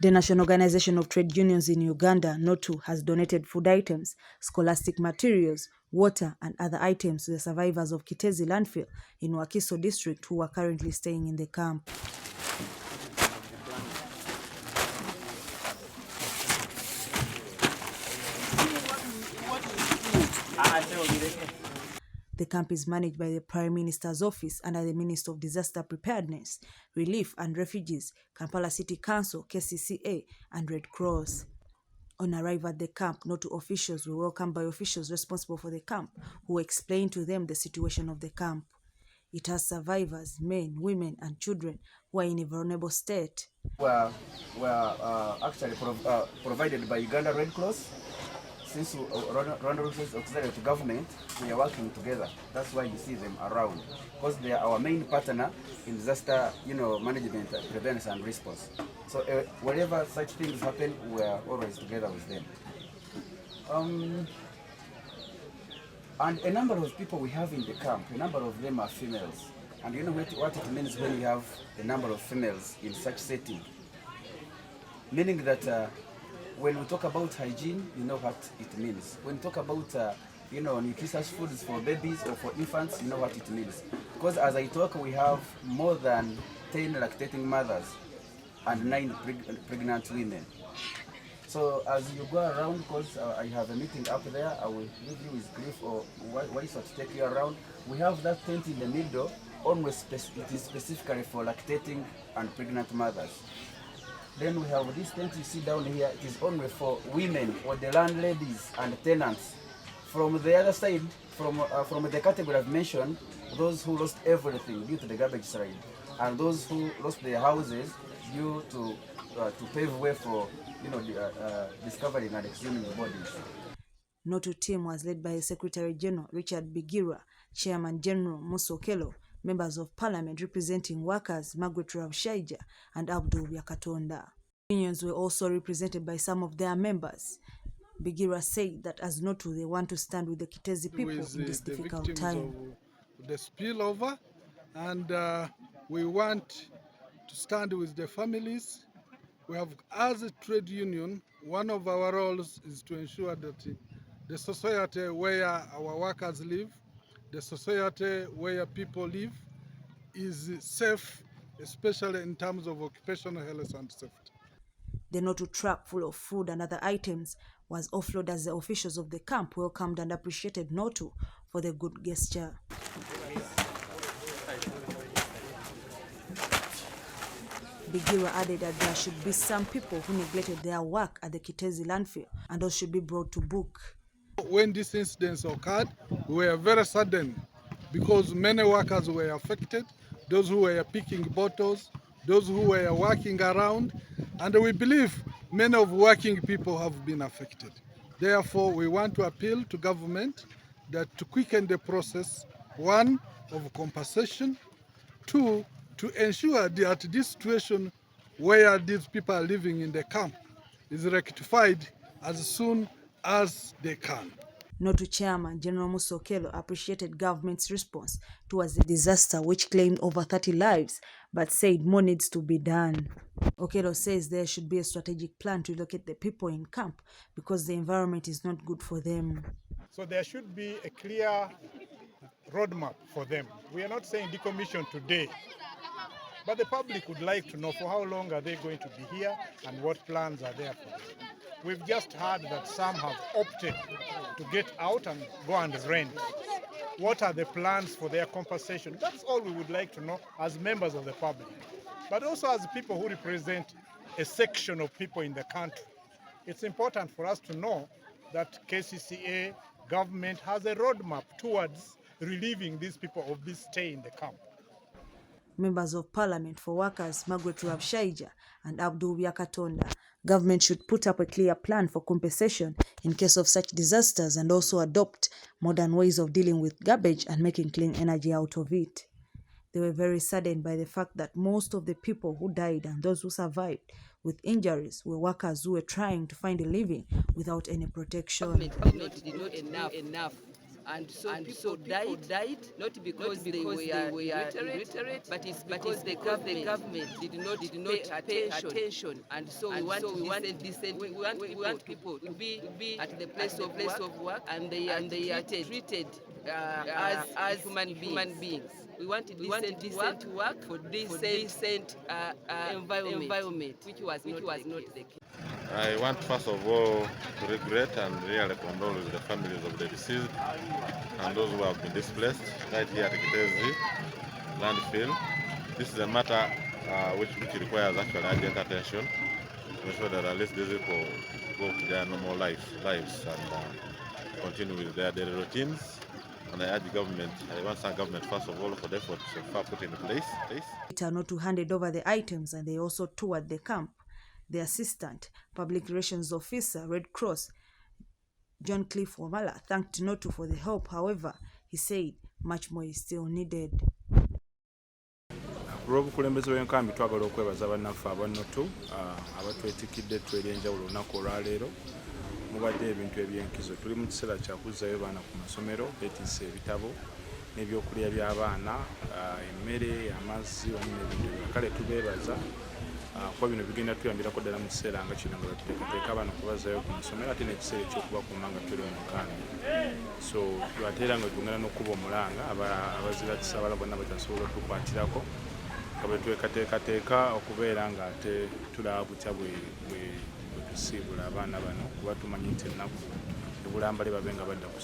The National Organization of Trade Unions in Uganda, NOTU, has donated food items, scholastic materials, water, and other items to the survivors of Kiteezi landfill in Wakiso district who are currently staying in the camp. The camp is managed by the Prime Minister's Office under the Minister of Disaster Preparedness, Relief and Refugees, Kampala City Council, KCCA, and Red Cross. On arrival at the camp, NOTU officials were welcomed by officials responsible for the camp, who explained to them the situation of the camp. It has survivors, men, women, and children who are in a vulnerable state. Were actually provided by Uganda Red Cross. Since Rwanda Red Cross auxiliary to government, we are working together. That's why you see them around, because they are our main partner in disaster, management, prevention, and response. So wherever such things happen, we are always together with them. And a number of people we have in the camp, a number of them are females. And you know what it means when you have a number of females in such setting? Meaning that when we talk about hygiene, you know what it means. When we talk about nutritious foods for babies or for infants, you know what it means. Because as I talk, we have more than 10 lactating mothers and 9 pregnant women. So as you go around, because I have a meeting up there, I will leave you with brief or why so to take you around. We have that tent in the middle, always it is specifically for lactating and pregnant mothers. Then we have this tent you see down here, it is only for women or the landladies and tenants. From the other side, from the category I've mentioned, those who lost everything due to the garbage slide, and those who lost their houses due to pave way for discovering and exhuming the bodies. NOTU team was led by Secretary General Richard Bigira, Chairman General Musa Okello, members of Parliament representing workers Margaret Ravshaija and Abdul Yakatonda. Unions were also represented by some of their members. Bigira said that as NOTU, they want to stand with the Kiteezi people in this difficult time. Of the spillover, and we want to stand with the families. We have, as a trade union, one of our roles is to ensure that the society where our workers live, the society where people live, is safe, especially in terms of occupational health and safety. The NOTU truck full of food and other items was offloaded as the officials of the camp welcomed and appreciated NOTU for the good gesture. Bigira added that there should be some people who neglected their work at the Kiteezi landfill, and those should be brought to book. When this incident occurred, we were very saddened because many workers were affected, those who were picking bottles, those who were working around, and we believe many of working people have been affected. Therefore, we want to appeal to government that to quicken the process, one, of compensation, two, to ensure that this situation where these people are living in the camp is rectified as soon as they can. NOTU Chairman General Musa Okello appreciated government's response towards the disaster, which claimed over 30 lives, but said more needs to be done. Okello says there should be a strategic plan to locate the people in camp because the environment is not good for them. So there should be a clear roadmap for them. We are not saying decommission today, but the public would like to know for how long are they going to be here and what plans are there for them. We've just heard that some have opted to get out and go and rent. What are the plans for their compensation? That's all we would like to know as members of the public, but also as people who represent a section of people in the country. It's important for us to know that KCCA government has a roadmap towards relieving these people of this stay in the camp. Members of Parliament for Workers Margaret Ravshaija and Abdul Yakatonda, government should put up a clear plan for compensation in case of such disasters and also adopt modern ways of dealing with garbage and making clean energy out of it. They were very saddened by the fact that most of the people who died and those who survived with injuries were workers who were trying to find a living without any protection. Did not enough And so people died not because they were illiterate, but it's because the government did not pay attention. And so we want people to be at the place of work, and they are treated as human beings. We want decent work for decent environment, which was not the case. I want first of all to regret and really condole with the families of the deceased and those who have been displaced right here at Kiteezi landfill. This is a matter which requires actually urgent attention to ensure that at least these people go to their normal lives and continue with their daily routines. And I urge the government, I want to thank government first of all for the efforts so far put in place. NOTU handed over the items and they also toured the camp. The Assistant Public Relations Officer, Red Cross, John Cliff Wamala, thanked NOTU for the help. However, he said much more is still needed. Olw'obukulembeze bw'enkambi twagala okwebaza bannaffe aba NOTU abatwetikidde ettwe ery'enjawulo olunaku olwaleero. Mubadde ebintu eby'enkizo. Tuli mu kiseera kya kuzzayo baana ku masomero, beetisse ebitabo n'ebyokulya by'abaana, emmere, amazzi wamu n'ebintu ebirala. Kale tubeebaza kuba bino bigenda tuyambirako ddala mu kiseera nga kino nga bateekateeka abaana okubazzayo ku masomero ate n'ekiseera ekyokubakuuma nga tuli mu nkambi. So ate era nga twongera n'okkuba omulanga abazira abala bonna batasobola otukwatirako nga bwe twekateekateeka okubeera nga ate tulaba butya bwe tusiibula abaana bano kuba tumanyi nti ennaku ebulambale babe nga badda ku